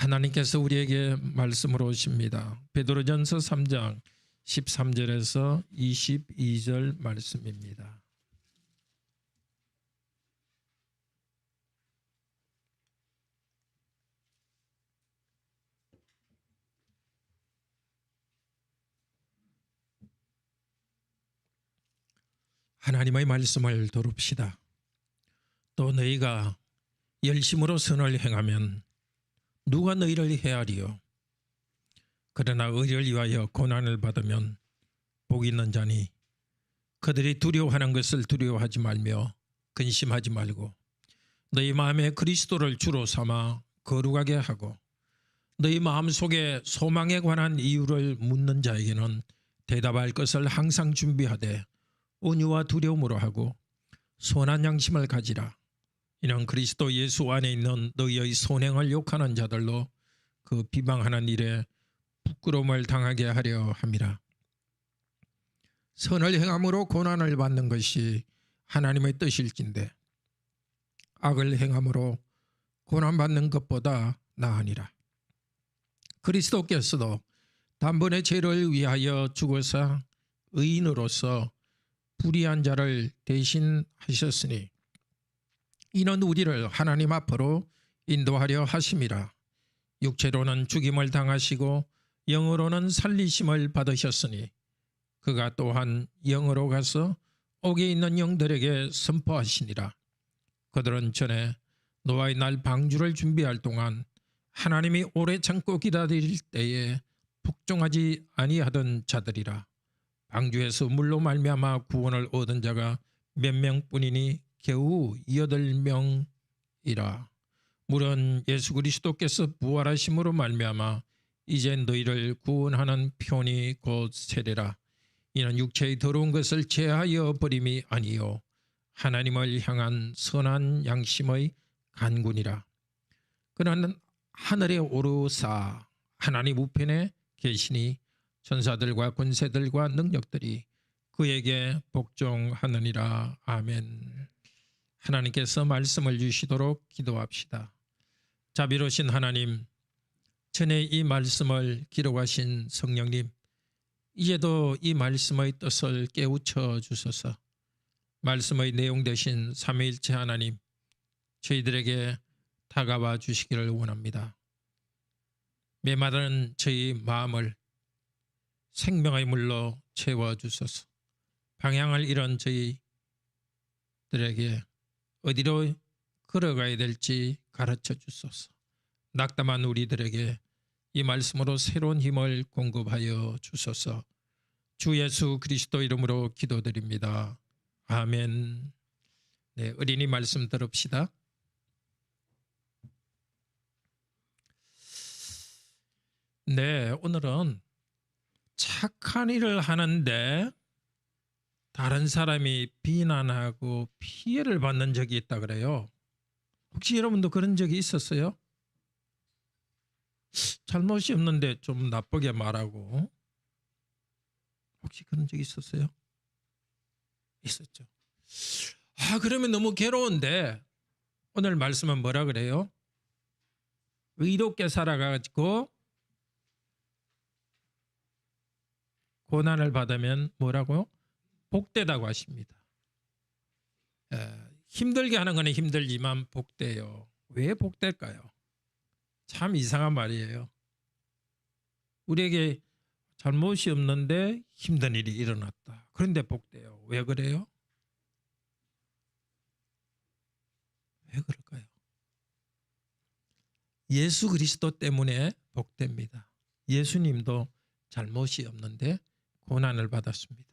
하나님께서 우리에게 말씀으로 오십니다. 베드로전서 3장 13절에서 22절 말씀입니다. 하나님의 말씀을 들읍시다. 또 너희가 열심으로 선을 행하면 누가 너희를 해하리요? 그러나 의를 위하여 고난을 받으면 복 있는 자니 그들이 두려워하는 것을 두려워하지 말며 근심하지 말고 너희 마음에 그리스도를 주로 삼아 거룩하게 하고 너희 마음속에 소망에 관한 이유를 묻는 자에게는 대답할 것을 항상 준비하되 온유와 두려움으로 하고 선한 양심을 가지라. 이는 그리스도 예수 안에 있는 너희의 선행을 욕하는 자들로 그 비방하는 일에 부끄러움을 당하게 하려 함이라. 선을 행함으로 고난을 받는 것이 하나님의 뜻일진데 악을 행함으로 고난받는 것보다 나으니라. 그리스도께서도 단번에 죄를 위하여 죽어서 의인으로서 불의한 자를 대신하셨으니 이는 우리를 하나님 앞으로 인도하려 하심이라. 육체로는 죽임을 당하시고 영으로는 살리심을 받으셨으니 그가 또한 영으로 가서 옥에 있는 영들에게 선포하시니라. 그들은 전에 노아의 날 방주를 준비할 동안 하나님이 오래 참고 기다릴 때에 복종하지 아니하던 자들이라. 방주에서 물로 말미암아 구원을 얻은 자가 몇 명뿐이니 겨우 8명이라. 물은 예수 그리스도께서 부활하심으로 말미암아 이제 너희를 구원하는 편이 곧 세례라. 이는 육체의 더러운 것을 제하여 버림이 아니요 하나님을 향한 선한 양심의 간군이라. 그는 하늘에 오르사 하나님 우편에 계시니 천사들과 권세들과 능력들이 그에게 복종하느니라. 아멘. 하나님께서 말씀을 주시도록 기도합시다. 자비로우신 하나님, 전에 이 말씀을 기록하신 성령님, 이제도 이 말씀의 뜻을 깨우쳐 주소서. 말씀의 내용 되신 삼위일체 하나님, 저희들에게 다가와 주시기를 원합니다. 메마른 저희 마음을 생명의 물로 채워주소서. 방향을 잃은 저희들에게 어디로 걸어가야 될지 가르쳐 주소서. 낙담한 우리들에게 이 말씀으로 새로운 힘을 공급하여 주소서. 주 예수 그리스도 이름으로 기도드립니다. 아멘. 네, 어린이 말씀 들읍시다. 네, 오늘은 착한 일을 하는데 다른 사람이 비난하고 피해를 받는 적이 있다 그래요. 혹시 여러분도 그런 적이 있었어요? 잘못이 없는데 좀 나쁘게 말하고. 혹시 그런 적이 있었어요? 있었죠. 그러면 너무 괴로운데 오늘 말씀은 뭐라 그래요? 의롭게 살아가지고 고난을 받으면 뭐라고요? 복되다고 하십니다. 힘들게 하는 건 힘들지만 복돼요. 왜 복될까요? 참 이상한 말이에요. 우리에게 잘못이 없는데 힘든 일이 일어났다. 그런데 복돼요. 왜 그래요? 왜 그럴까요? 예수 그리스도 때문에 복됩니다. 예수님도 잘못이 없는데 고난을 받았습니다.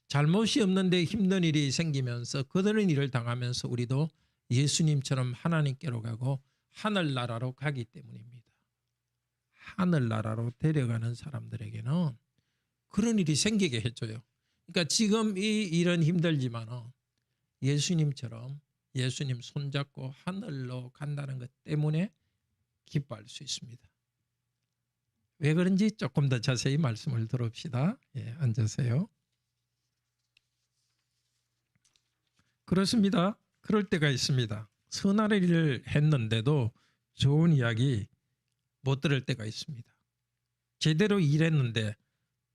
잘못이 없는데 힘든 일이 생기면서 그들은 일을 당하면서 우리도 예수님처럼 하나님께로 가고 하늘나라로 가기 때문입니다. 하늘나라로 데려가는 사람들에게는 그런 일이 생기게 해줘요. 그러니까 지금 이 일은 힘들지만 예수님처럼 예수님 손잡고 하늘로 간다는 것 때문에 기뻐할 수 있습니다. 왜 그런지 조금 더 자세히 말씀을 들읍시다. 앉으세요. 그렇습니다. 그럴 때가 있습니다. 선한 일을 했는데도 좋은 이야기 못 들을 때가 있습니다. 제대로 일했는데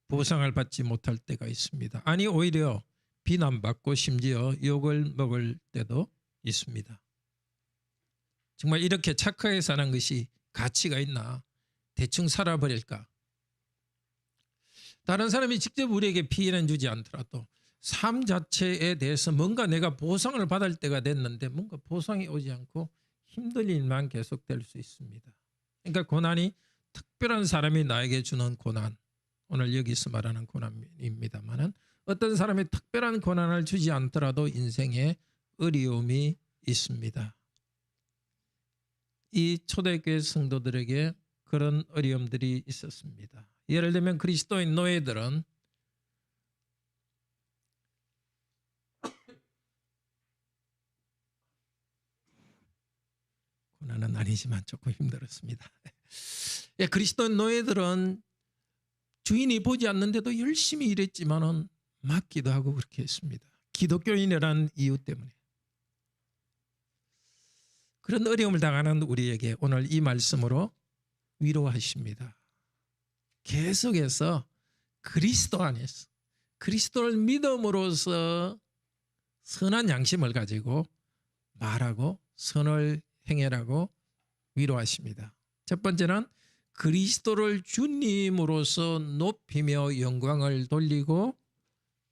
보상을 받지 못할 때가 있습니다. 아니 오히려 비난받고 심지어 욕을 먹을 때도 있습니다. 정말 이렇게 착하게 사는 것이 가치가 있나? 대충 살아버릴까? 다른 사람이 직접 우리에게 피해는 주지 않더라도 삶 자체에 대해서 뭔가 내가 보상을 받을 때가 됐는데 뭔가 보상이 오지 않고 힘든 일만 계속될 수 있습니다. 그러니까 고난이 특별한 사람이 나에게 주는 고난, 오늘 여기서 말하는 고난입니다만은 어떤 사람이 특별한 고난을 주지 않더라도 인생에 어려움이 있습니다. 이 초대교회 성도들에게 그런 어려움들이 있었습니다. 예를 들면 그리스도인 노예들은 고난은 아니지만 조금 힘들었습니다. 예, 그리스도인 노예들은 주인이 보지 않는데도 열심히 일했지만은 맞기도 하고 그렇게 했습니다. 기독교인이라는 이유 때문에. 그런 어려움을 당하는 우리에게 오늘 이 말씀으로 위로하십니다. 계속해서 그리스도 안에서 그리스도를 믿음으로써 선한 양심을 가지고 말하고 선을 행해라고 위로하십니다. 첫 번째는 그리스도를 주님으로서 높이며 영광을 돌리고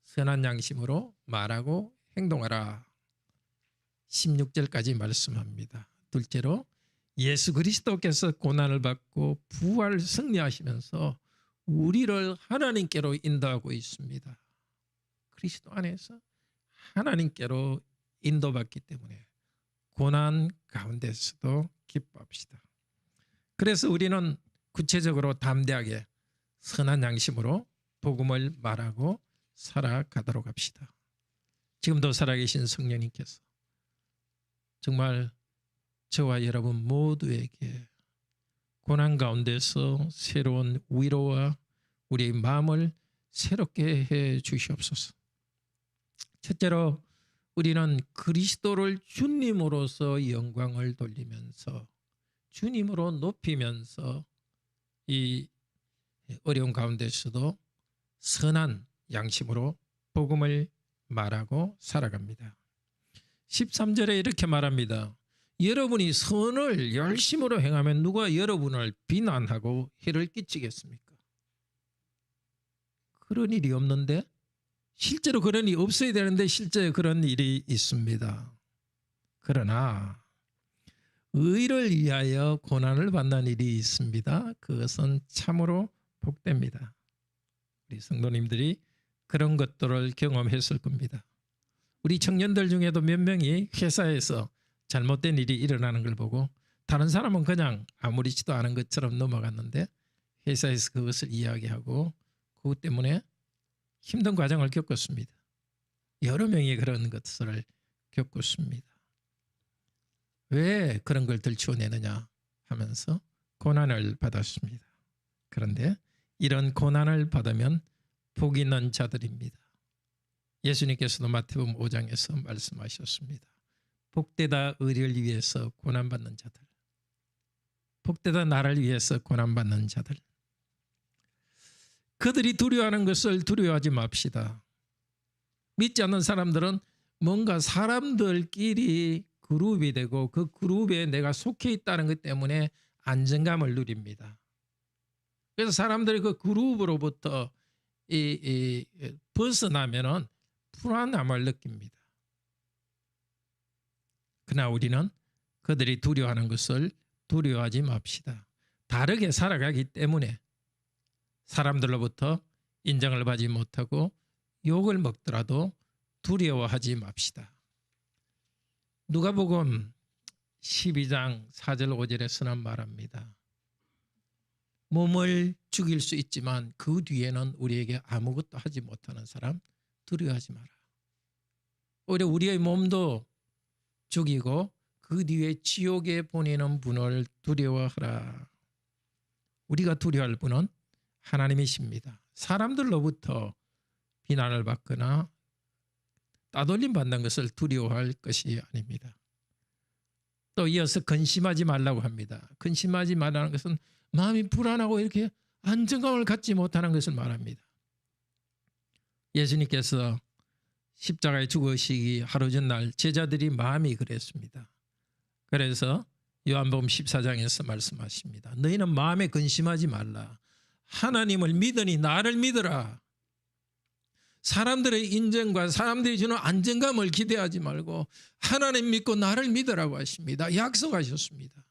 선한 양심으로 말하고 행동하라. 16절까지 말씀합니다. 둘째로 예수 그리스도께서 고난을 받고 부활 승리하시면서 우리를 하나님께로 인도하고 있습니다. 그리스도 안에서 하나님께로 인도받기 때문에 고난 가운데서도 기뻐합시다. 그래서 우리는 구체적으로 담대하게 선한 양심으로 복음을 말하고 살아가도록 합시다. 지금도 살아계신 성령님께서 정말 저와 여러분 모두에게 고난 가운데서 새로운 위로와 우리의 마음을 새롭게 해 주시옵소서. 첫째로 우리는 그리스도를 주님으로서 영광을 돌리면서 주님으로 높이면서 이 어려운 가운데서도 선한 양심으로 복음을 말하고 살아갑니다. 13절에 이렇게 말합니다. 여러분이 선을 열심으로 행하면 누가 여러분을 비난하고 해를 끼치겠습니까? 그런 일이 없는데 실제로 그런 일이 없어야 되는데 실제 그런 일이 있습니다. 그러나 의를 위하여 고난을 받는 일이 있습니다. 그것은 참으로 복됩니다. 우리 성도님들이 그런 것들을 경험했을 겁니다. 우리 청년들 중에도 몇 명이 회사에서 잘못된 일이 일어나는 걸 보고 다른 사람은 그냥 아무렇지도 않은 것처럼 넘어갔는데 회사에서 그것을 이야기하고 그것 때문에 힘든 과정을 겪었습니다. 여러 명이 그런 것을 겪었습니다. 왜 그런 걸 들추어내느냐 하면서 고난을 받았습니다. 그런데 이런 고난을 받으면 복 있는 자들입니다. 예수님께서도 마태복음 5장에서 말씀하셨습니다. 복되다 의를 위해서 고난받는 자들, 복되다 나를 위해서 고난받는 자들. 그들이 두려워하는 것을 두려워하지 맙시다. 믿지 않는 사람들은 뭔가 사람들끼리 그룹이 되고 그 그룹에 내가 속해 있다는 것 때문에 안정감을 누립니다. 그래서 사람들이 그 그룹으로부터 벗어나면은 불안함을 느낍니다. 그러나 우리는 그들이 두려워하는 것을 두려워하지 맙시다. 다르게 살아가기 때문에 사람들로부터 인정을 받지 못하고 욕을 먹더라도 두려워하지 맙시다. 누가복음 12장 4절 5절에서는 말합니다. 몸을 죽일 수 있지만 그 뒤에는 우리에게 아무것도 하지 못하는 사람 두려워하지 마라. 오히려 우리의 몸도 죽이고 그 뒤에 지옥에 보내는 분을 두려워하라. 우리가 두려워할 분은 하나님이십니다. 사람들로부터 비난을 받거나 따돌림 받는 것을 두려워할 것이 아닙니다. 또 이어서 근심하지 말라고 합니다. 근심하지 말라는 것은 마음이 불안하고 이렇게 안정감을 갖지 못하는 것을 말합니다. 예수님께서 십자가에 죽으시기 하루 전날 제자들이 마음이 그랬습니다. 그래서 요한복음 14장에서 말씀하십니다. 너희는 마음에 근심하지 말라. 하나님을 믿으니 나를 믿으라. 사람들의 인정과 사람들이 주는 안정감을 기대하지 말고 하나님 믿고 나를 믿으라고 하십니다. 약속하셨습니다.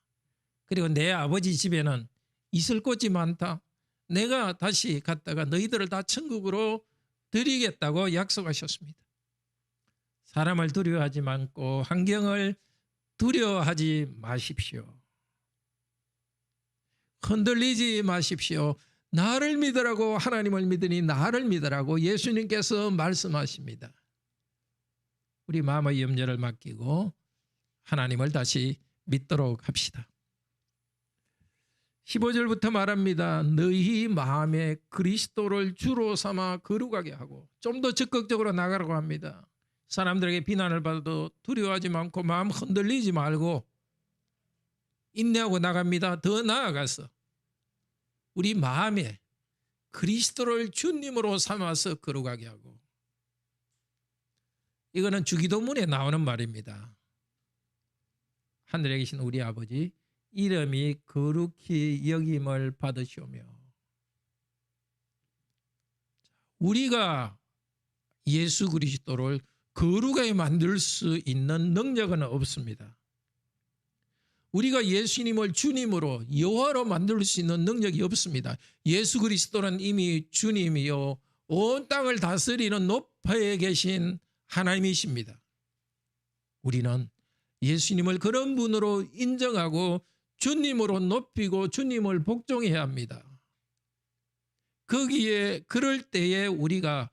그리고 내 아버지 집에는 있을 곳이 많다. 내가 다시 갔다가 너희들을 다 천국으로 드리겠다고 약속하셨습니다. 사람을 두려워하지 말고 환경을 두려워하지 마십시오. 흔들리지 마십시오. 나를 믿으라고, 하나님을 믿으니 나를 믿으라고 예수님께서 말씀하십니다. 우리 마음의 염려를 맡기고 하나님을 다시 믿도록 합시다. 15절부터 말합니다. 너희 마음에 그리스도를 주로 삼아 거룩하게 하고, 좀 더 적극적으로 나가라고 합니다. 사람들에게 비난을 받아도 두려워하지 않고 마음 흔들리지 말고 인내하고 나갑니다. 더 나아가서 우리 마음에 그리스도를 주님으로 삼아서 거룩하게 하고, 이거는 주기도문에 나오는 말입니다. 하늘에 계신 우리 아버지 이름이 거룩히 여김을 받으시오며, 우리가 예수 그리스도를 거룩하게 만들 수 있는 능력은 없습니다. 우리가 예수님을 주님으로 여호와로 만들 수 있는 능력이 없습니다. 예수 그리스도는 이미 주님이요 온 땅을 다스리는 높이에 계신 하나님이십니다. 우리는 예수님을 그런 분으로 인정하고 주님으로 높이고 주님을 복종해야 합니다. 거기에 그럴 때에 우리가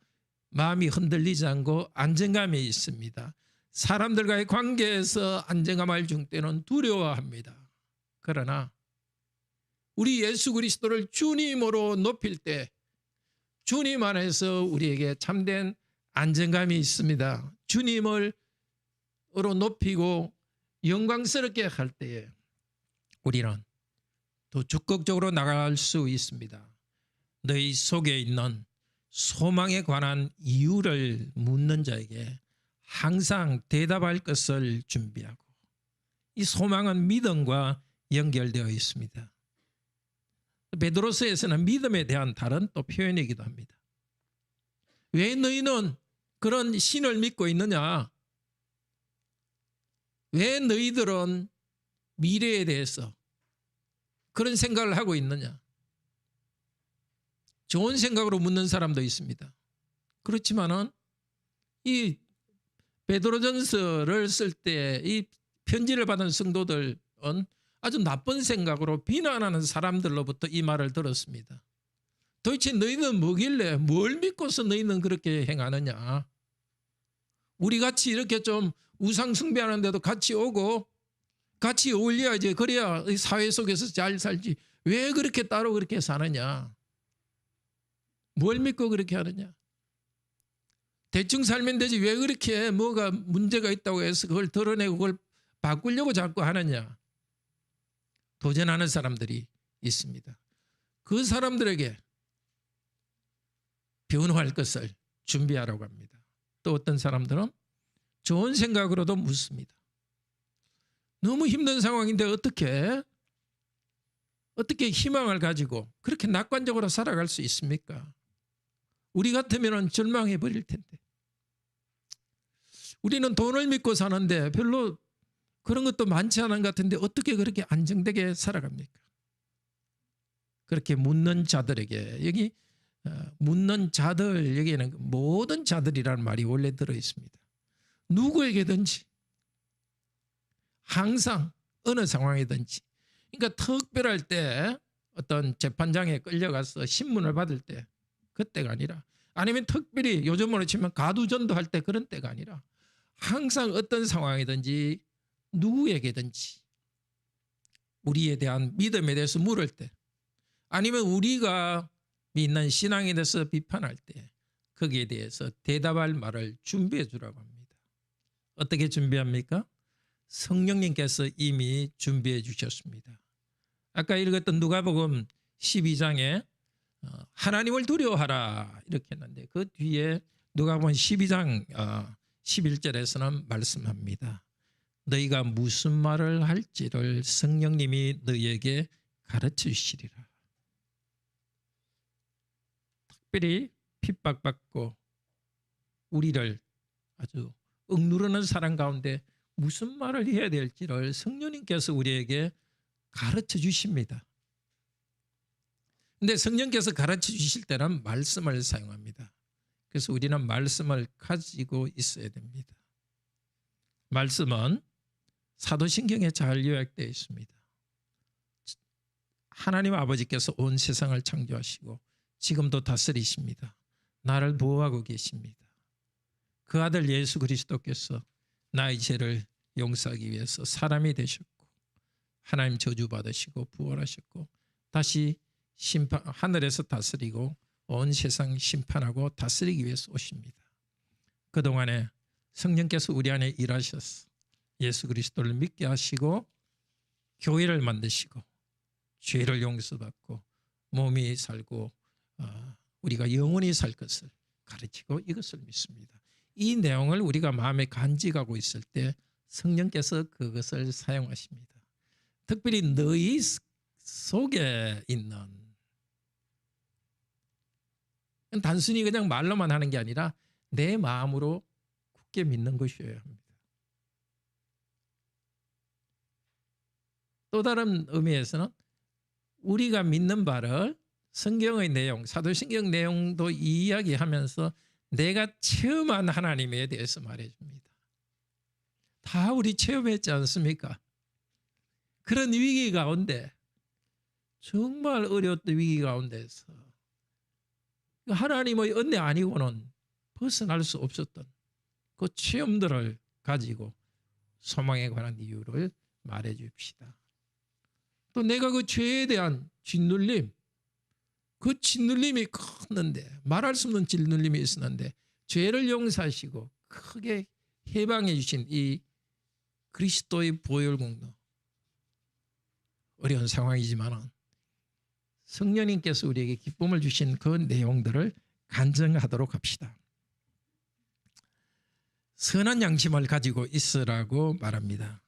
마음이 흔들리지 않고 안정감이 있습니다. 사람들과의 관계에서 안정감을 줄 때는 두려워합니다. 그러나 우리 예수 그리스도를 주님으로 높일 때 주님 안에서 우리에게 참된 안정감이 있습니다. 주님으로 높이고 영광스럽게 할 때에 우리는 더 적극적으로 나갈 수 있습니다. 너희 속에 있는 소망에 관한 이유를 묻는 자에게 항상 대답할 것을 준비하고, 이 소망은 믿음과 연결되어 있습니다. 베드로서에서는 믿음에 대한 다른 또 표현이기도 합니다. 왜 너희는 그런 신을 믿고 있느냐? 왜 너희들은 미래에 대해서 그런 생각을 하고 있느냐? 좋은 생각으로 묻는 사람도 있습니다. 그렇지만은 이 베드로전서를 쓸 때 이 편지를 받은 성도들은 아주 나쁜 생각으로 비난하는 사람들로부터 이 말을 들었습니다. 도대체 너희는 뭐길래, 뭘 믿고서 너희는 그렇게 행하느냐? 우리 같이 이렇게 좀 우상 숭배하는데도 같이 오고 같이 어울려야지, 그래야 사회 속에서 잘 살지. 왜 그렇게 따로 그렇게 사느냐? 뭘 믿고 그렇게 하느냐? 대충 살면 되지 왜 그렇게 뭐가 문제가 있다고 해서 그걸 드러내고 그걸 바꾸려고 자꾸 하느냐? 도전하는 사람들이 있습니다. 그 사람들에게 변화할 것을 준비하라고 합니다. 또 어떤 사람들은 좋은 생각으로도 묻습니다. 너무 힘든 상황인데 어떻게 희망을 가지고 그렇게 낙관적으로 살아갈 수 있습니까? 우리 같으면 절망해 버릴 텐데. 우리는 돈을 믿고 사는데 별로 그런 것도 많지 않은 것 같은데 어떻게 그렇게 안정되게 살아갑니까? 그렇게 묻는 자들에게, 여기 묻는 자들, 여기에는 모든 자들이라는 말이 원래 들어 있습니다. 누구에게든지 항상 어느 상황이든지, 그러니까 특별할 때 어떤 재판장에 끌려가서 신문을 받을 때 그때가 아니라, 아니면 특별히 요즘으로 치면 가두전도할 때 그런 때가 아니라 항상 어떤 상황이든지 누구에게든지 우리에 대한 믿음에 대해서 물을 때, 아니면 우리가 믿는 신앙에 대해서 비판할 때 거기에 대해서 대답할 말을 준비해 주라고 합니다. 어떻게 준비합니까? 성령님께서 이미 준비해 주셨습니다. 아까 읽었던 누가복음 12장에 하나님을 두려워하라 이렇게 했는데 그 뒤에 누가복음 12장 11절에서는 말씀합니다. 너희가 무슨 말을 할지를 성령님이 너희에게 가르쳐 주시리라. 특별히 핍박받고 우리를 아주 억누르는 사람 가운데 무슨 말을 해야 될지를 성령님께서 우리에게 가르쳐 주십니다. 근데 성령께서 가르쳐 주실 때는 말씀을 사용합니다. 그래서 우리는 말씀을 가지고 있어야 됩니다. 말씀은 사도신경에 잘 요약되어 있습니다. 하나님 아버지께서 온 세상을 창조하시고 지금도 다스리십니다. 나를 보호하고 계십니다. 그 아들 예수 그리스도께서 나의 죄를 용서하기 위해서 사람이 되셨고 하나님 저주받으시고 부활하셨고 다시 하늘에서 다스리고 온 세상 심판하고 다스리기 위해서 오십니다. 그동안에 성령께서 우리 안에 일하셔서 예수 그리스도를 믿게 하시고 교회를 만드시고 죄를 용서받고 몸이 살고 우리가 영원히 살 것을 가르치고 이것을 믿습니다. 이 내용을 우리가 마음에 간직하고 있을 때 성령께서 그것을 사용하십니다. 특별히 너희 속에 있는 단순히 그냥 말로만 하는 게 아니라 내 마음으로 굳게 믿는 것이어야 합니다. 또 다른 의미에서는 우리가 믿는 바를 성경의 내용, 사도신경 내용도 이야기하면서 내가 체험한 하나님에 대해서 말해줍니다. 다 우리 체험했지 않습니까? 그런 위기 가운데 정말 어려웠던 위기 가운데서 하나님의 은혜 아니고는 벗어날 수 없었던 그 체험들을 가지고 소망에 관한 이유를 말해 줍시다. 또 내가 그 죄에 대한 짓눌림, 그 짓눌림이 컸는데 말할 수 없는 짓눌림이 있었는데 죄를 용서하시고 크게 해방해 주신 이 그리스도의 보혈 공로, 어려운 상황이지만 성령님께서 우리에게 기쁨을 주신 그 내용들을 간증하도록 합시다. 선한 양심을 가지고 있으라고 말합니다.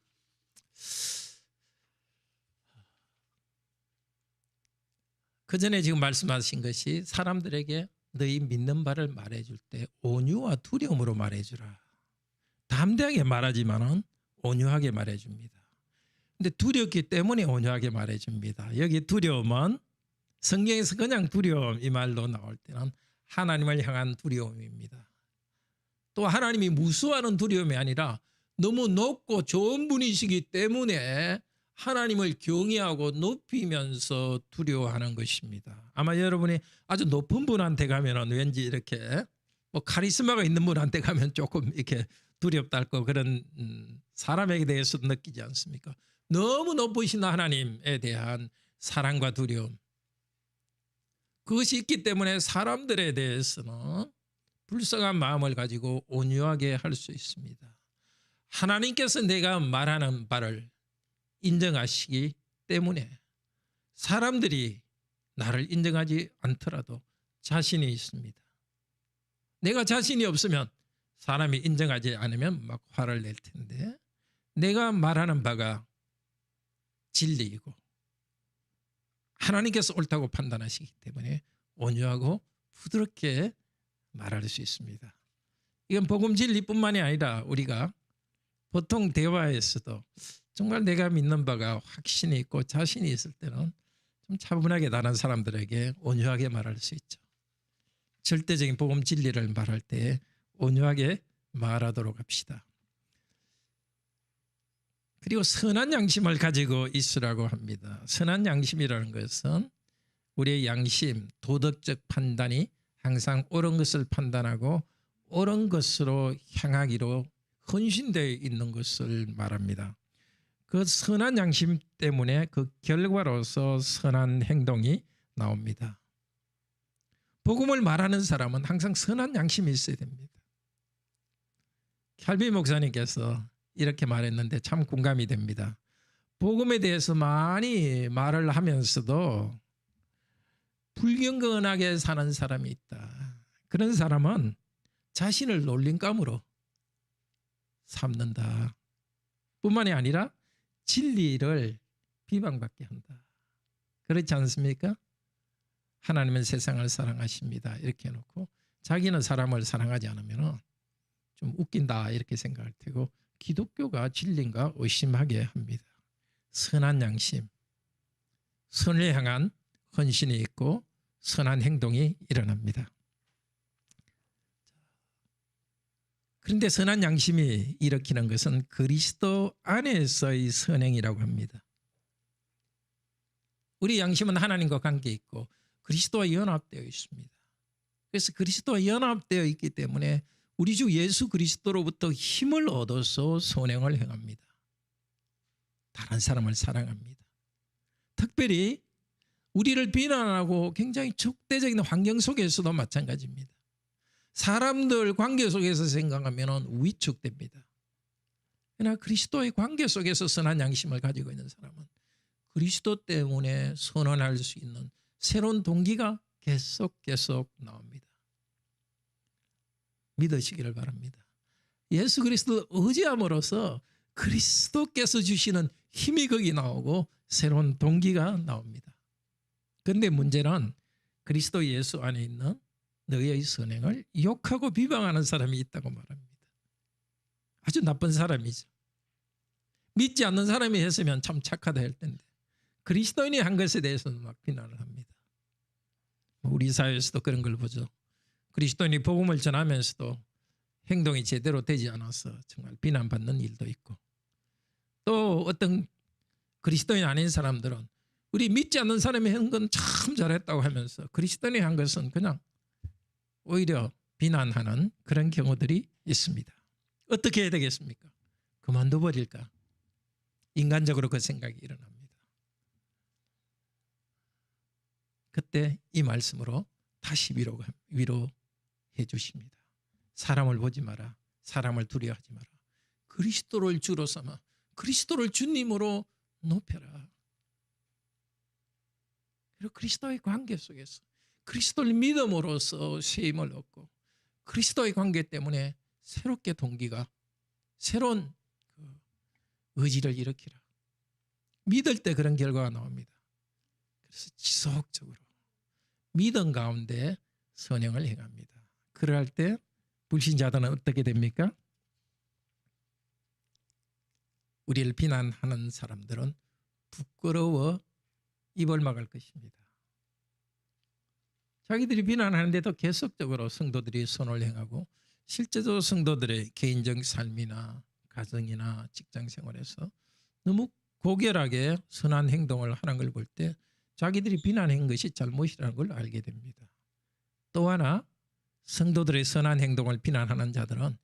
그 전에 지금 말씀하신 것이 사람들에게 너희 믿는 바를 말해줄 때 온유와 두려움으로 말해주라. 담대하게 말하지만은 온유하게 말해줍니다. 근데 두렵기 때문에 온유하게 말해줍니다. 여기 두려움은 성경에서 그냥 두려움 이 말로 나올 때는 하나님을 향한 두려움입니다. 또 하나님이 무수하는 두려움이 아니라 너무 높고 좋은 분이시기 때문에 하나님을 경외하고 높이면서 두려워하는 것입니다. 아마 여러분이 아주 높은 분한테 가면은 왠지 이렇게 뭐 카리스마가 있는 분한테 가면 조금 이렇게 두렵다 할 거 그런 사람에게 대해서 느끼지 않습니까? 너무 높으신 하나님에 대한 사랑과 두려움, 그것이 있기 때문에 사람들에 대해서는 불쌍한 마음을 가지고 온유하게 할 수 있습니다. 하나님께서 내가 말하는 바를 인정하시기 때문에 사람들이 나를 인정하지 않더라도 자신이 있습니다. 내가 자신이 없으면 사람이 인정하지 않으면 막 화를 낼 텐데 내가 말하는 바가 진리이고 하나님께서 옳다고 판단하시기 때문에 온유하고 부드럽게 말할 수 있습니다. 이건 복음 진리뿐만이 아니라 우리가 보통 대화에서도 정말 내가 믿는 바가 확신이 있고 자신이 있을 때는 좀 차분하게 다른 사람들에게 온유하게 말할 수 있죠. 절대적인 복음 진리를 말할 때 온유하게 말하도록 합시다. 그리고 선한 양심을 가지고 있으라고 합니다. 선한 양심이라는 것은 우리의 양심, 도덕적 판단이 항상 옳은 것을 판단하고 옳은 것으로 향하기로 헌신되어 있는 것을 말합니다. 그 선한 양심 때문에 그 결과로서 선한 행동이 나옵니다. 복음을 말하는 사람은 항상 선한 양심이 있어야 됩니다. 캘빈 목사님께서 이렇게 말했는데 참 공감이 됩니다. 복음에 대해서 많이 말을 하면서도 불경건하게 사는 사람이 있다. 그런 사람은 자신을 놀림감으로 삼는다. 뿐만이 아니라 진리를 비방받게 한다. 그렇지 않습니까? 하나님은 세상을 사랑하십니다. 이렇게 해놓고 자기는 사람을 사랑하지 않으면 좀 웃긴다 이렇게 생각할 테고, 기독교가 진리인가 의심하게 합니다. 선한 양심, 선을 향한 헌신이 있고 선한 행동이 일어납니다. 그런데 선한 양심이 일으키는 것은 그리스도 안에서의 선행이라고 합니다. 우리 양심은 하나님과 관계 있고 그리스도와 연합되어 있습니다. 그래서 그리스도와 연합되어 있기 때문에 우리 주 예수 그리스도로부터 힘을 얻어서 선행을 행합니다. 다른 사람을 사랑합니다. 특별히 우리를 비난하고 굉장히 적대적인 환경 속에서도 마찬가지입니다. 사람들 관계 속에서 생각하면 위축됩니다. 그러나 그리스도의 관계 속에서 선한 양심을 가지고 있는 사람은 그리스도 때문에 선언할 수 있는 새로운 동기가 계속 나옵니다. 믿으시기를 바랍니다. 예수 그리스도를 의지함으로써 그리스도께서 주시는 힘이 거기 나오고 새로운 동기가 나옵니다. 그런데 문제는 그리스도 예수 안에 있는 너희의 선행을 욕하고 비방하는 사람이 있다고 말합니다. 아주 나쁜 사람이죠. 믿지 않는 사람이 했으면 참 착하다 할 텐데 그리스도인이 한 것에 대해서는 막 비난을 합니다. 우리 사회에서도 그런 걸 보죠. 그리스도인이 복음을 전하면서도 행동이 제대로 되지 않아서 정말 비난받는 일도 있고, 또 어떤 그리스도인 아닌 사람들은 우리 믿지 않는 사람이 한 건 참 잘했다고 하면서 그리스도인이 한 것은 그냥 오히려 비난하는 그런 경우들이 있습니다. 어떻게 해야 되겠습니까? 그만둬 버릴까? 인간적으로 그 생각이 일어납니다. 그때 이 말씀으로 다시 위로해 주십니다. 사람을 보지 마라. 사람을 두려워하지 마라. 그리스도를 주로 삼아 그리스도를 주님으로 높여라. 그리고 그리스도의 관계 속에서 그리스도를 믿음으로써 세임을 얻고 그리스도의 관계 때문에 새롭게 동기가 새로운 의지를 일으키라. 믿을 때 그런 결과가 나옵니다. 그래서 지속적으로 믿음 가운데 선행을 행합니다. 그럴 때 불신자들은 어떻게 됩니까? 우리를 비난하는 사람들은 부끄러워 입을 막을 것입니다. 자기들이 비난하는데도 계속적으로 성도들이 선을 행하고 실제로 성도들의 개인적 삶이나 가정이나 직장 생활에서 너무 고결하게 선한 행동을 하는 걸 볼 때 자기들이 비난한 것이 잘못이라는 걸 알게 됩니다. 또 하나 성도들의 선한 행동을 비난하는 자들은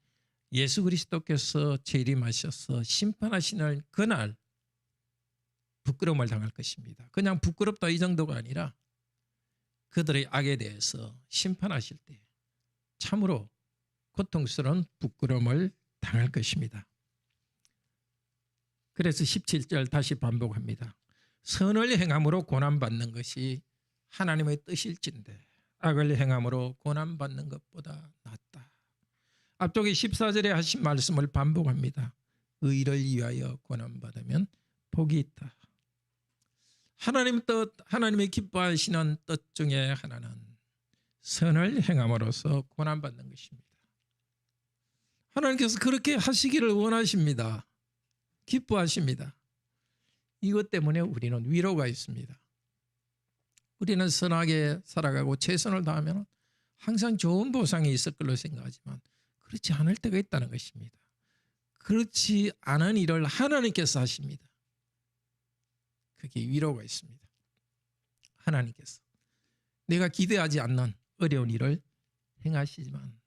예수 그리스도께서 재림하셔서 심판하시는 그날 부끄러움을 당할 것입니다. 그냥 부끄럽다 이 정도가 아니라 그들의 악에 대해서 심판하실 때 참으로 고통스러운 부끄러움을 당할 것입니다. 그래서 17절 다시 반복합니다. 선을 행함으로 고난받는 것이 하나님의 뜻일진데 악을 행함으로 고난받는 것보다 낫다. 앞쪽에 14절에 하신 말씀을 반복합니다. 의를 위하여 고난받으면 복이 있다. 하나님 뜻, 하나님이 기뻐하시는 뜻 중에 하나는 선을 행함으로써 고난받는 것입니다. 하나님께서 그렇게 하시기를 원하십니다. 기뻐하십니다. 이것 때문에 우리는 위로가 있습니다. 우리는 선하게 살아가고 최선을 다하면 항상 좋은 보상이 있을 걸로 생각하지만 그렇지 않을 때가 있다는 것입니다. 그렇지 않은 일을 하나님께서 하십니다. 그게 위로가 있습니다. 하나님께서 내가 기대하지 않는 어려운 일을 행하시지만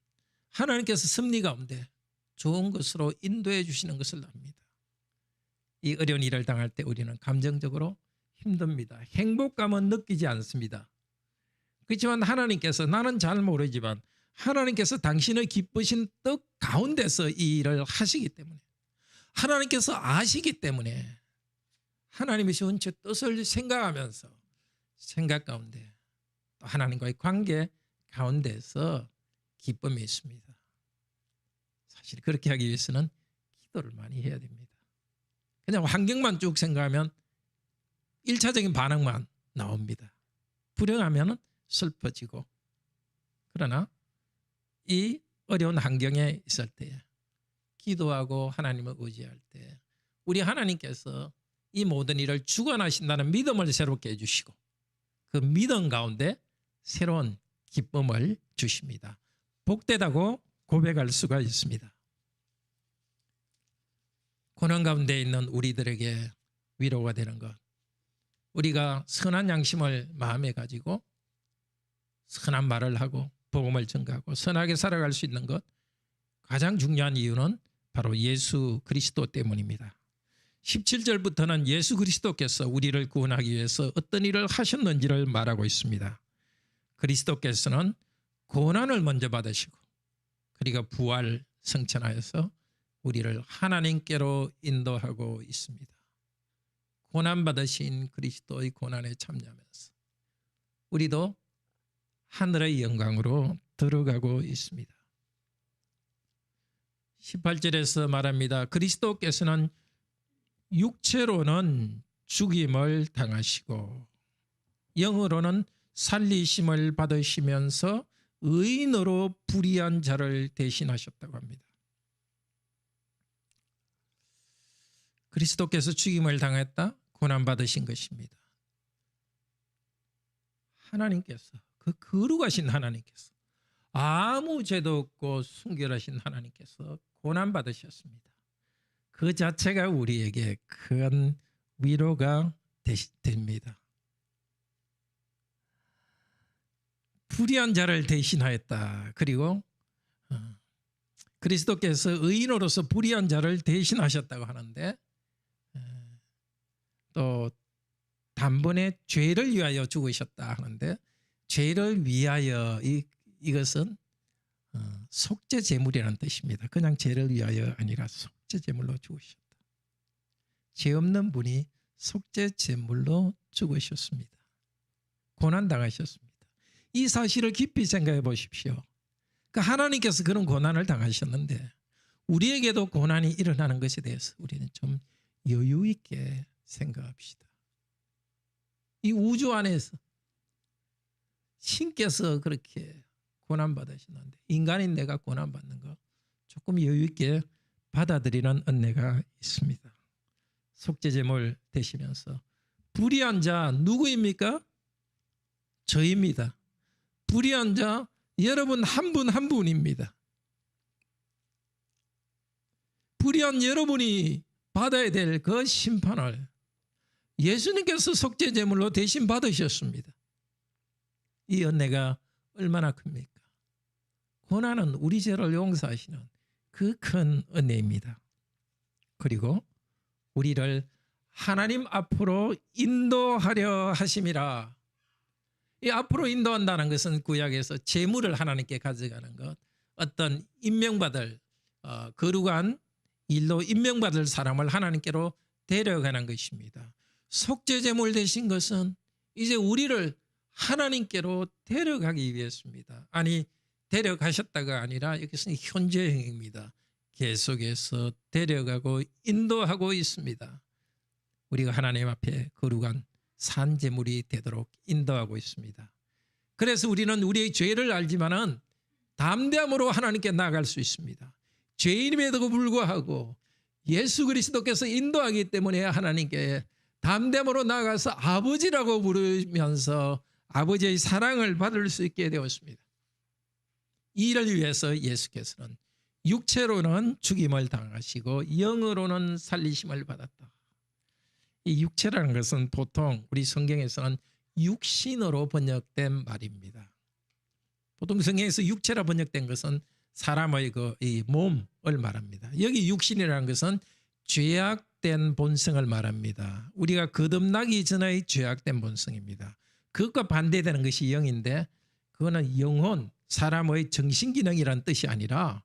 하나님께서 섭리 가운데 좋은 것으로 인도해 주시는 것을 압니다. 이 어려운 일을 당할 때 우리는 감정적으로 힘듭니다. 행복감은 느끼지 않습니다. 그렇지만 하나님께서 나는 잘 모르지만 하나님께서 당신의 기쁘신 뜻 가운데서 이 일을 하시기 때문에 하나님께서 아시기 때문에 하나님의 전체 뜻을 생각하면서 생각 가운데 또 하나님과의 관계 가운데서 기쁨이 있습니다. 사실 그렇게 하기 위해서는 기도를 많이 해야 됩니다. 그냥 환경만 쭉 생각하면 1차적인 반응만 나옵니다. 불행하면 슬퍼지고, 그러나 이 어려운 환경에 있을 때 기도하고 하나님을 의지할 때 우리 하나님께서 이 모든 일을 주관하신다는 믿음을 새롭게 해주시고 그 믿음 가운데 새로운 기쁨을 주십니다. 복되다고 고백할 수가 있습니다. 고난 가운데 있는 우리들에게 위로가 되는 것, 우리가 선한 양심을 마음에 가지고 선한 말을 하고 복음을 전가하고 선하게 살아갈 수 있는 것, 가장 중요한 이유는 바로 예수 그리스도 때문입니다. 17절부터는 예수 그리스도께서 우리를 구원하기 위해서 어떤 일을 하셨는지를 말하고 있습니다. 그리스도께서는 고난을 먼저 받으시고 그리고 부활 성천하여서 우리를 하나님께로 인도하고 있습니다. 고난받으신 그리스도의 고난에 참여하면서 우리도 하늘의 영광으로 들어가고 있습니다. 18절에서 말합니다. 그리스도께서는 육체로는 죽임을 당하시고 영으로는 살리심을 받으시면서 의인으로 불의한 자를 대신하셨다고 합니다. 그리스도께서 죽임을 당했다, 고난받으신 것입니다. 하나님께서, 그 거룩하신 하나님께서, 아무 죄도 없고 순결하신 하나님께서 고난받으셨습니다. 그 자체가 우리에게 큰 위로가 됩니다. 불의한 자를 대신하였다. 그리고 그리스도께서 의인으로서 불의한 자를 대신하셨다고 하는데, 또 단번에 죄를 위하여 죽으셨다 하는데, 죄를 위하여 이것은 속죄 제물이라는 뜻입니다. 그냥 죄를 위하여 아니라 속죄 제물로 죽으셨다. 죄 없는 분이 속죄 제물로 죽으셨습니다. 고난 당하셨습니다. 이 사실을 깊이 생각해 보십시오. 그러니까 하나님께서 그런 고난을 당하셨는데 우리에게도 고난이 일어나는 것에 대해서 우리는 좀 여유 있게 생각합시다. 이 우주 안에서 신께서 그렇게 고난받으시는데 인간인 내가 고난받는 거 조금 여유 있게 받아들이는 은혜가 있습니다. 속죄제물 되시면서 불의한 자 누구입니까? 저입니다. 불의한 자 여러분 한 분 한 분입니다. 불의한 여러분이 받아야 될 그 심판을 예수님께서 속죄제물로 대신 받으셨습니다. 이 은혜가 얼마나 큽니까? 고난은 우리 죄를 용서하시는 그 큰 은혜입니다. 그리고 우리를 하나님 앞으로 인도하려 하심이라. 이 앞으로 인도한다는 것은 구약에서 재물을 하나님께 가져가는 것, 어떤 임명받을 거룩한 일로 임명받을 사람을 하나님께로 데려가는 것입니다. 속죄제물 되신 것은 이제 우리를 하나님께로 데려가기 위해서입니다. 아니 데려가셨다가 아니라 여기서는 현재형입니다. 계속해서 데려가고 인도하고 있습니다. 우리가 하나님 앞에 거룩한 산제물이 되도록 인도하고 있습니다. 그래서 우리는 우리의 죄를 알지만은 담대함으로 하나님께 나아갈 수 있습니다. 죄인임에도 불구하고 예수 그리스도께서 인도하기 때문에 하나님께 담대함으로 나아가서 아버지라고 부르면서 아버지의 사랑을 받을 수 있게 되었습니다. 이를 위해서 예수께서는 육체로는 죽임을 당하시고 영으로는 살리심을 받았다. 이 육체라는 것은 보통 우리 성경에서는 육신으로 번역된 말입니다. 보통 성경에서 육체라 번역된 것은 사람의 이 몸을 말합니다. 여기 육신이라는 것은 죄악된 본성을 말합니다. 우리가 거듭나기 전의 죄악된 본성입니다. 그것과 반대되는 것이 영인데 그거는 영혼, 사람의 정신기능이라는 뜻이 아니라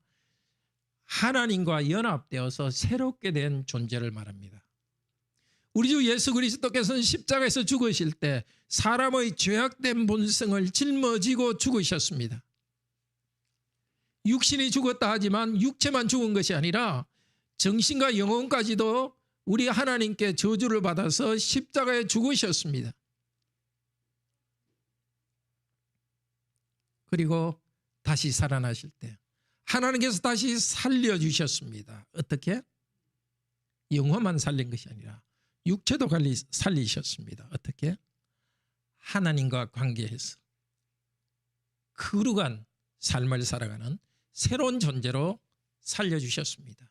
하나님과 연합되어서 새롭게 된 존재를 말합니다. 우리 주 예수 그리스도께서는 십자가에서 죽으실 때 사람의 죄악된 본성을 짊어지고 죽으셨습니다. 육신이 죽었다 하지만 육체만 죽은 것이 아니라 정신과 영혼까지도 우리 하나님께 저주를 받아서 십자가에 죽으셨습니다. 그리고 다시 살아나실 때 하나님께서 다시 살려주셨습니다. 어떻게? 영혼만 살린 것이 아니라 육체도 살리셨습니다. 어떻게? 하나님과 관계에서 거룩한 삶을 살아가는 새로운 존재로 살려주셨습니다.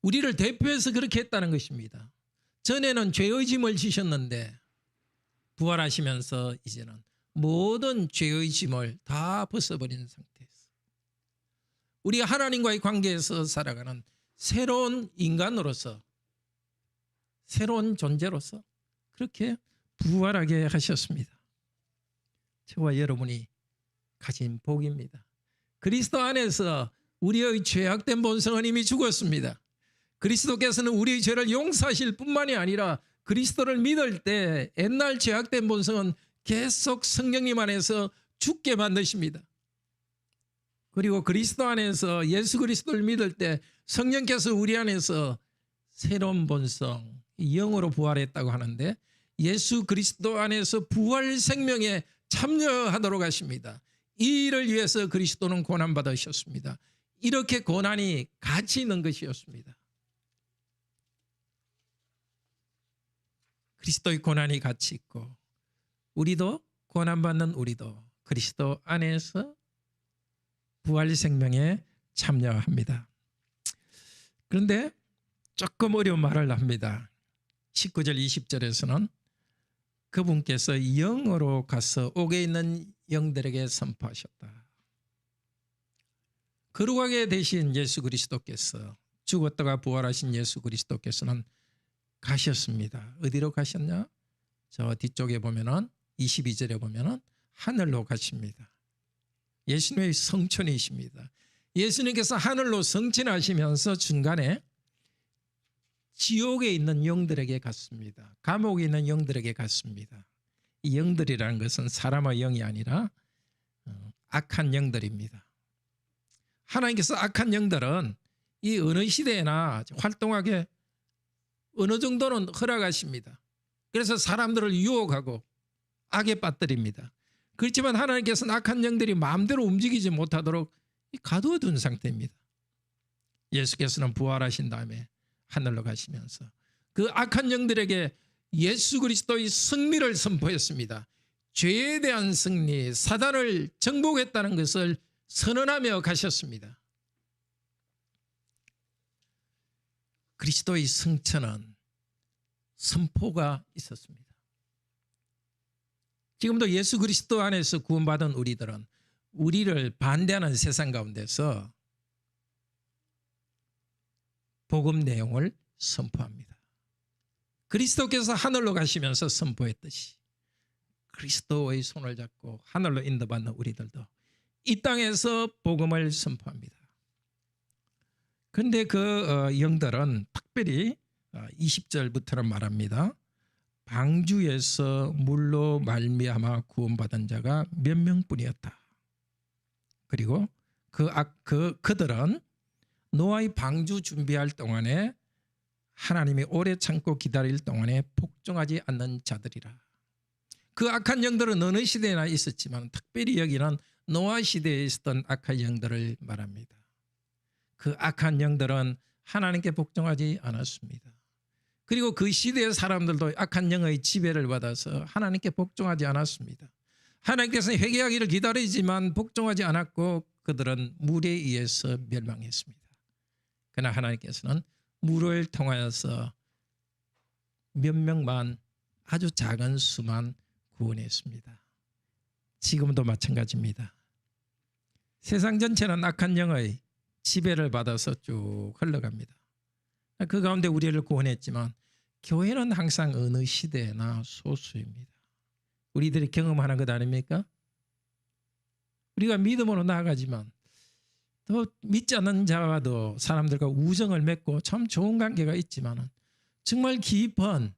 우리를 대표해서 그렇게 했다는 것입니다. 전에는 죄의 짐을 지셨는데 부활하시면서 이제는 모든 죄의 짐을 다 벗어버리는 상태에서 우리가 하나님과의 관계에서 살아가는 새로운 인간으로서 새로운 존재로서 그렇게 부활하게 하셨습니다. 저와 여러분이 가진 복입니다. 그리스도 안에서 우리의 죄악된 본성은 이미 죽었습니다. 그리스도께서는 우리의 죄를 용서하실 뿐만이 아니라 그리스도를 믿을 때 옛날 죄악된 본성은 계속 성령님 안에서 죽게 만드십니다. 그리고 그리스도 안에서 예수 그리스도를 믿을 때 성령께서 우리 안에서 새로운 본성, 영으로 부활했다고 하는데 예수 그리스도 안에서 부활 생명에 참여하도록 하십니다. 이 일을 위해서 그리스도는 고난받으셨습니다. 이렇게 고난이 같이 있는 것이었습니다. 그리스도의 고난이 같이 있고 우리도 고난받는 우리도 그리스도 안에서 부활 생명에 참여합니다. 그런데 조금 어려운 말을 합니다. 19절 20절에서는 그분께서 영으로 가서 옥에 있는 영들에게 선포하셨다. 거룩하게 되신 예수 그리스도께서 죽었다가 부활하신 예수 그리스도께서는 가셨습니다. 어디로 가셨냐? 저 뒤쪽에 보면은 22절에 보면은 하늘로 가십니다. 예수님의 성천이십니다. 예수님께서 하늘로 성천하시면서 중간에 지옥에 있는 영들에게 갔습니다. 감옥에 있는 영들에게 갔습니다. 이 영들이라는 것은 사람의 영이 아니라 악한 영들입니다. 하나님께서 악한 영들은 이 어느 시대에나 활동하게 어느 정도는 허락하십니다. 그래서 사람들을 유혹하고 악에 빠뜨립니다. 그렇지만 하나님께서는 악한 영들이 마음대로 움직이지 못하도록 가두어둔 상태입니다. 예수께서는 부활하신 다음에 하늘로 가시면서 그 악한 영들에게 예수 그리스도의 승리를 선포했습니다. 죄에 대한 승리, 사단을 정복했다는 것을 선언하며 가셨습니다. 그리스도의 승천은 선포가 있었습니다. 지금도 예수 그리스도 안에서 구원받은 우리들은 우리를 반대하는 세상 가운데서 복음 내용을 선포합니다. 그리스도께서 하늘로 가시면서 선포했듯이 그리스도의 손을 잡고 하늘로 인도받는 우리들도 이 땅에서 복음을 선포합니다. 그런데 그 영들은 특별히 20절부터는 말합니다. 방주에서 물로 말미암아 구원받은 자가 몇 명뿐이었다. 그리고 그들은 노아의 방주 준비할 동안에 하나님이 오래 참고 기다릴 동안에 복종하지 않는 자들이라. 그 악한 영들은 어느 시대나 있었지만 특별히 여기는 노아 시대에 있었던 악한 영들을 말합니다. 그 악한 영들은 하나님께 복종하지 않았습니다. 그리고 그 시대의 사람들도 악한 영의 지배를 받아서 하나님께 복종하지 않았습니다. 하나님께서는 회개하기를 기다리지만 복종하지 않았고 그들은 물에 의해서 멸망했습니다. 그러나 하나님께서는 물을 통하여서 몇 명만 아주 작은 수만 구원했습니다. 지금도 마찬가지입니다. 세상 전체는 악한 영의 지배를 받아서 쭉 흘러갑니다. 그 가운데 우리를 구원했지만 교회는 항상 어느 시대나 소수입니다. 우리들이 경험하는 것 아닙니까? 우리가 믿음으로 나아가지만 또 믿지 않는 자와도 사람들과 우정을 맺고 참 좋은 관계가 있지만 정말 깊은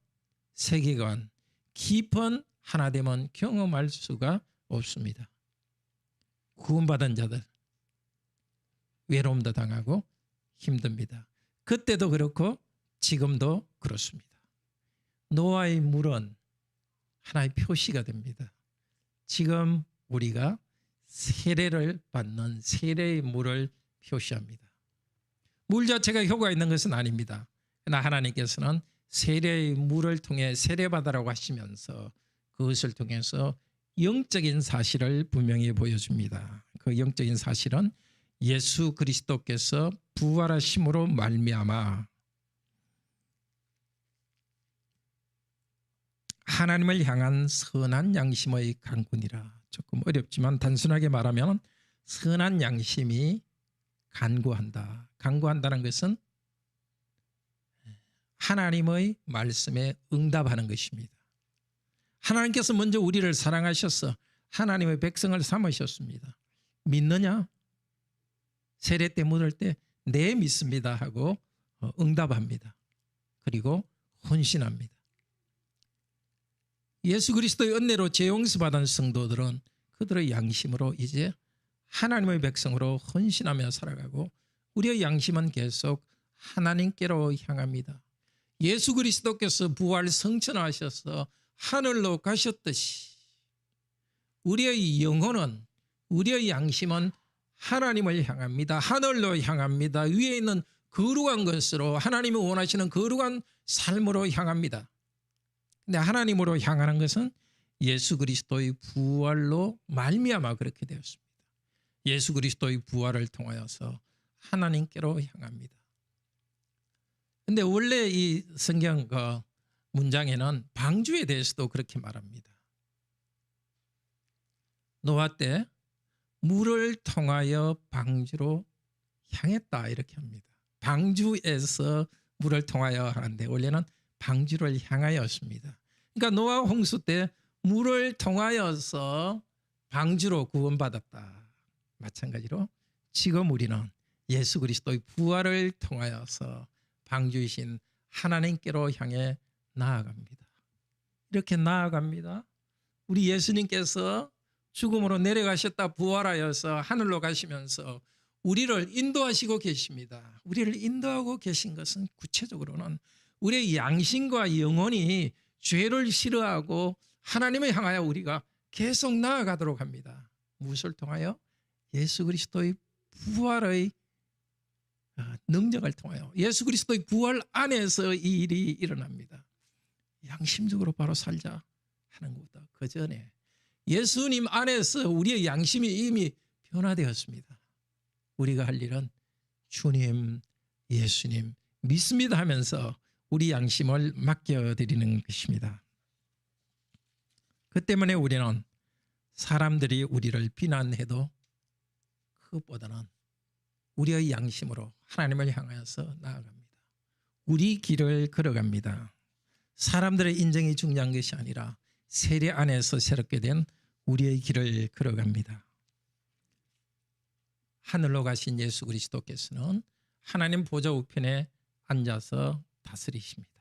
세계관, 깊은 하나됨은 경험할 수가 없습니다. 구원받은 자들 외로움도 당하고 힘듭니다. 그때도 그렇고 지금도 그렇습니다. 노아의 물은 하나의 표시가 됩니다. 지금 우리가 세례를 받는 세례의 물을 표시합니다. 물 자체가 효과가 있는 것은 아닙니다. 그러나 하나님께서는 세례의 물을 통해 세례받으라고 하시면서 그것을 통해서 영적인 사실을 분명히 보여줍니다. 그 영적인 사실은 예수 그리스도께서 부활하심으로 말미암아 하나님을 향한 선한 양심의 간구니라. 조금 어렵지만 단순하게 말하면 선한 양심이 간구한다. 간구한다는 것은 하나님의 말씀에 응답하는 것입니다. 하나님께서 먼저 우리를 사랑하셔서 하나님의 백성을 삼으셨습니다. 믿느냐? 세례 때 묻을 때 네 믿습니다 하고 응답합니다. 그리고 헌신합니다. 예수 그리스도의 은혜로 재용서받은 성도들은 그들의 양심으로 이제 하나님의 백성으로 헌신하며 살아가고 우리의 양심은 계속 하나님께로 향합니다. 예수 그리스도께서 부활 성천하셔서 하늘로 가셨듯이 우리의 영혼은 우리의 양심은 하나님을 향합니다. 하늘로 향합니다. 위에 있는 거룩한 것으로 하나님이 원하시는 거룩한 삶으로 향합니다. 근데 하나님으로 향하는 것은 예수 그리스도의 부활로 말미암아 그렇게 되었습니다. 예수 그리스도의 부활을 통하여서 하나님께로 향합니다. 근데 원래 이 성경 그 문장에는 방주에 대해서도 그렇게 말합니다. 노아 때 물을 통하여 방주로 향했다 이렇게 합니다. 방주에서 물을 통하여 하는데 원래는 방주를 향하였습니다. 그러니까 노아 홍수 때 물을 통하여서 방주로 구원받았다. 마찬가지로 지금 우리는 예수 그리스도의 부활을 통하여서 방주이신 하나님께로 향해 나아갑니다. 이렇게 나아갑니다. 우리 예수님께서 죽음으로 내려가셨다 부활하여서 하늘로 가시면서 우리를 인도하시고 계십니다. 우리를 인도하고 계신 것은 구체적으로는 우리의 양심과 영혼이 죄를 싫어하고 하나님을 향하여 우리가 계속 나아가도록 합니다. 무엇을 통하여? 예수 그리스도의 부활의 능력을 통하여 예수 그리스도의 부활 안에서 이 일이 일어납니다. 양심적으로 바로 살자 하는 것보다 그 전에 예수님 안에서 우리의 양심이 이미 변화되었습니다. 우리가 할 일은 주님, 예수님 믿습니다 하면서 우리 양심을 맡겨드리는 것입니다. 그 때문에 우리는 사람들이 우리를 비난해도 그것보다는 우리의 양심으로 하나님을 향하여서 나아갑니다. 우리 길을 걸어갑니다. 사람들의 인정이 중요한 것이 아니라 세례 안에서 새롭게 된 우리의 길을 걸어갑니다. 하늘로 가신 예수 그리스도께서는 하나님 보좌 우편에 앉아서 다스리십니다.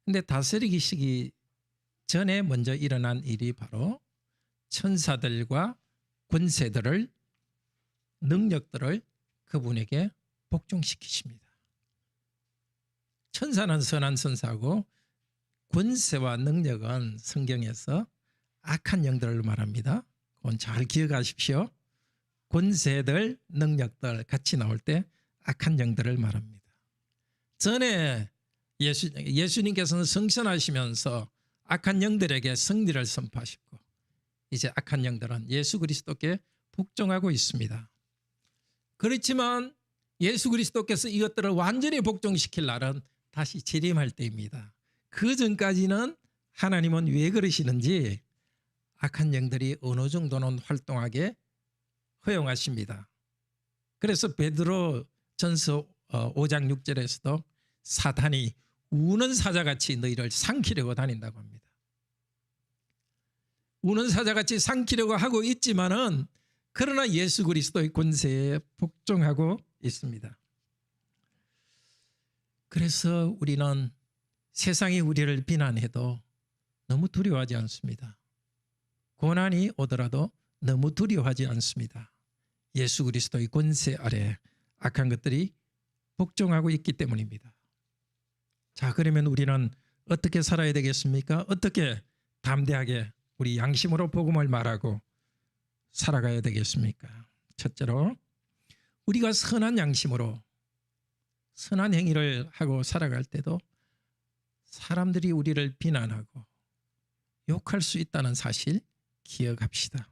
그런데 다스리시기 전에 먼저 일어난 일이 바로 천사들과 권세들을 능력들을 그분에게 복종시키십니다. 천사는 선한 선사고 권세와 능력은 성경에서 악한 영들을 말합니다. 그건 잘 기억하십시오. 권세들, 능력들 같이 나올 때 악한 영들을 말합니다. 전에 예수님께서는 성천하시면서 악한 영들에게 승리를 선포하셨고 이제 악한 영들은 예수 그리스도께 복종하고 있습니다. 그렇지만 예수 그리스도께서 이것들을 완전히 복종시킬 날은 다시 재림할 때입니다. 그 전까지는 하나님은 왜 그러시는지 악한 영들이 어느 정도는 활동하게 허용하십니다. 그래서 베드로 전서 5장 6절에서도 사탄이 우는 사자같이 너희를 삼키려고 다닌다고 합니다. 우는 사자같이 삼키려고 하고 있지만은 그러나 예수 그리스도의 권세에 복종하고 있습니다. 그래서 우리는 세상이 우리를 비난해도 너무 두려워하지 않습니다. 고난이 오더라도 너무 두려워하지 않습니다. 예수 그리스도의 권세 아래 악한 것들이 복종하고 있기 때문입니다. 자, 그러면 우리는 어떻게 살아야 되겠습니까? 어떻게 담대하게 우리 양심으로 복음을 말하고 살아가야 되겠습니까? 첫째로 우리가 선한 양심으로 선한 행위를 하고 살아갈 때도 사람들이 우리를 비난하고 욕할 수 있다는 사실 기억합시다.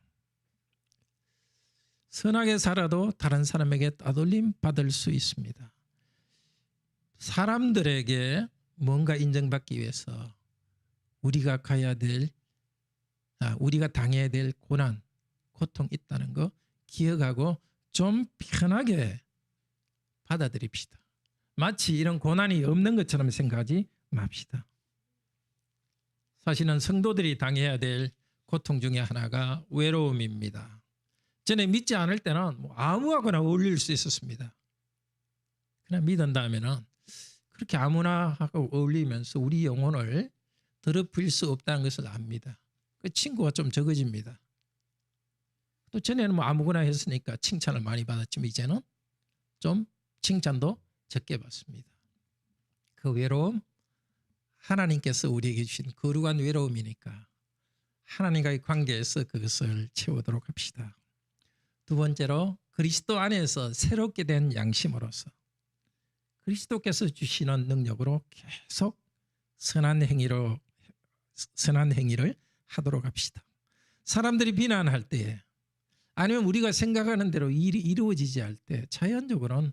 선하게 살아도 다른 사람에게 따돌림 받을 수 있습니다. 사람들에게 뭔가 인정받기 위해서 우리가 우리가 당해야 될 고난, 고통 있다는 거 기억하고 좀 편하게 받아들입시다. 마치 이런 고난이 없는 것처럼 생각하지 맙시다. 사실은 성도들이 당해야 될 고통 중에 하나가 외로움입니다. 전에 믿지 않을 때는 아무하고나 어울릴 수 있었습니다. 그러나 믿은 다음에는 그렇게 아무나 하고 어울리면서 우리 영혼을 더럽힐 수 없다는 것을 압니다. 그 친구가 좀 적어집니다. 또 전에는 아무거나 했으니까 칭찬을 많이 받았지만 이제는 좀 칭찬도 적게 받습니다. 그 외로움, 하나님께서 우리에게 주신 거룩한 외로움이니까 하나님과의 관계에서 그것을 채우도록 합시다. 두 번째로 그리스도 안에서 새롭게 된 양심으로서 그리스도께서 주시는 능력으로 계속 선한 행위를 하도록 합시다. 사람들이 비난할 때 아니면 우리가 생각하는 대로 일이 이루어지지 않을 때 자연적으로는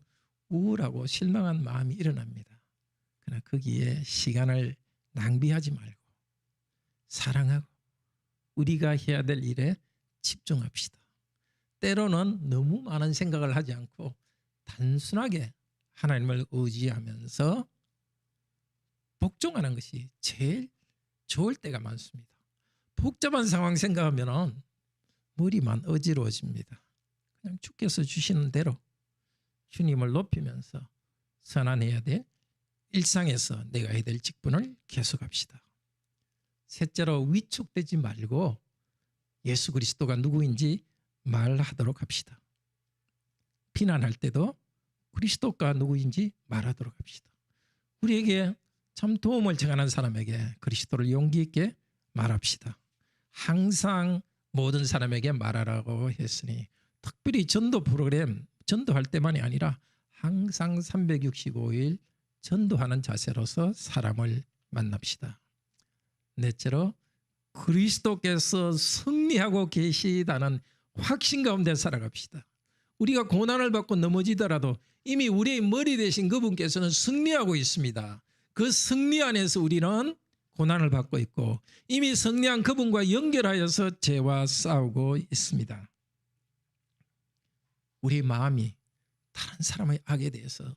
우울하고 실망한 마음이 일어납니다. 그러나 거기에 시간을 낭비하지 말고 사랑하고 우리가 해야 될 일에 집중합시다. 때로는 너무 많은 생각을 하지 않고 단순하게 하나님을 의지하면서 복종하는 것이 제일 좋을 때가 많습니다. 복잡한 상황 생각하면 머리만 어지러워집니다. 그냥 주께서 주시는 대로 주님을 높이면서 선한해야 될 일상에서 내가 해야 될 직분을 계속합시다. 셋째로 위축되지 말고 예수 그리스도가 누구인지 말하도록 합시다. 비난할 때도 그리스도가 누구인지 말하도록 합시다. 우리에게 참 도움을 청하는 사람에게 그리스도를 용기 있게 말합시다. 항상 모든 사람에게 말하라고 했으니 특별히 전도 프로그램 전도할 때만이 아니라 항상 365일 전도하는 자세로서 사람을 만납시다. 넷째로 그리스도께서 승리하고 계시다는 확신 가운데 살아갑시다. 우리가 고난을 받고 넘어지더라도 이미 우리의 머리 되신 그분께서는 승리하고 있습니다. 그 승리 안에서 우리는 고난을 받고 있고 이미 승리한 그분과 연결하여서 죄와 싸우고 있습니다. 우리 마음이 다른 사람의 악에 대해서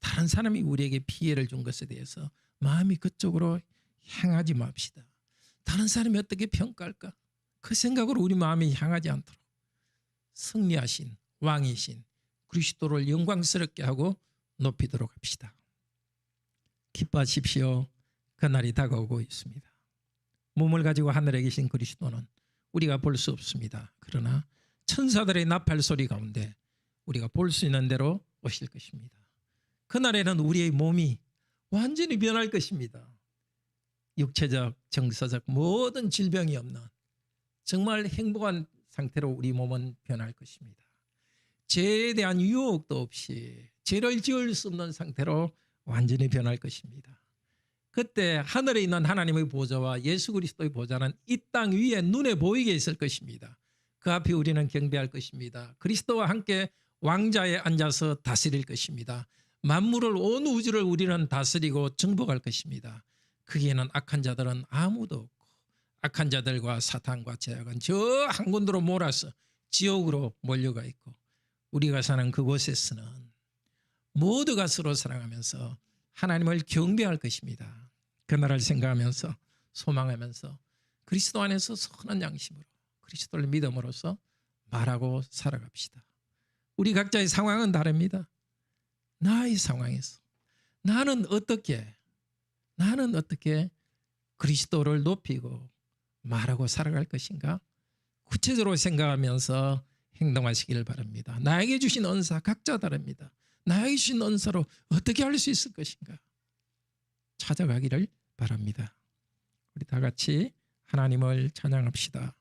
다른 사람이 우리에게 피해를 준 것에 대해서 마음이 그쪽으로 향하지 맙시다. 다른 사람이 어떻게 평가할까? 그 생각으로 우리 마음이 향하지 않도록 승리하신 왕이신 그리스도를 영광스럽게 하고 높이도록 합시다. 기뻐하십시오. 그날이 다가오고 있습니다. 몸을 가지고 하늘에 계신 그리스도는 우리가 볼 수 없습니다. 그러나 천사들의 나팔 소리 가운데 우리가 볼 수 있는 대로 오실 것입니다. 그날에는 우리의 몸이 완전히 변할 것입니다. 육체적, 정서적 모든 질병이 없는 정말 행복한 상태로 우리 몸은 변할 것입니다. 죄에 대한 유혹도 없이 죄를 지을 수 없는 상태로 완전히 변할 것입니다. 그때 하늘에 있는 하나님의 보좌와 예수 그리스도의 보좌는 이 땅 위에 눈에 보이게 있을 것입니다. 그 앞에 우리는 경배할 것입니다. 그리스도와 함께 왕자에 앉아서 다스릴 것입니다. 만물을 온 우주를 우리는 다스리고 정복할 것입니다. 거기에는 악한 자들은 아무도 없고 악한 자들과 사탄과 죄악은 저 한 군데로 몰아서 지옥으로 몰려가 있고 우리가 사는 그곳에서는 모두가 서로 사랑하면서 하나님을 경배할 것입니다. 그날을 생각하면서 소망하면서 그리스도 안에서 선한 양심으로 그리스도를 믿음으로써 말하고 살아갑시다. 우리 각자의 상황은 다릅니다. 나의 상황에서 나는 어떻게 나는 어떻게 그리스도를 높이고 말하고 살아갈 것인가? 구체적으로 생각하면서 행동하시기를 바랍니다. 나에게 주신 은사 각자 다릅니다. 나에게 주신 은사로 어떻게 할 수 있을 것인가? 찾아가기를 바랍니다. 우리 다 같이 하나님을 찬양합시다.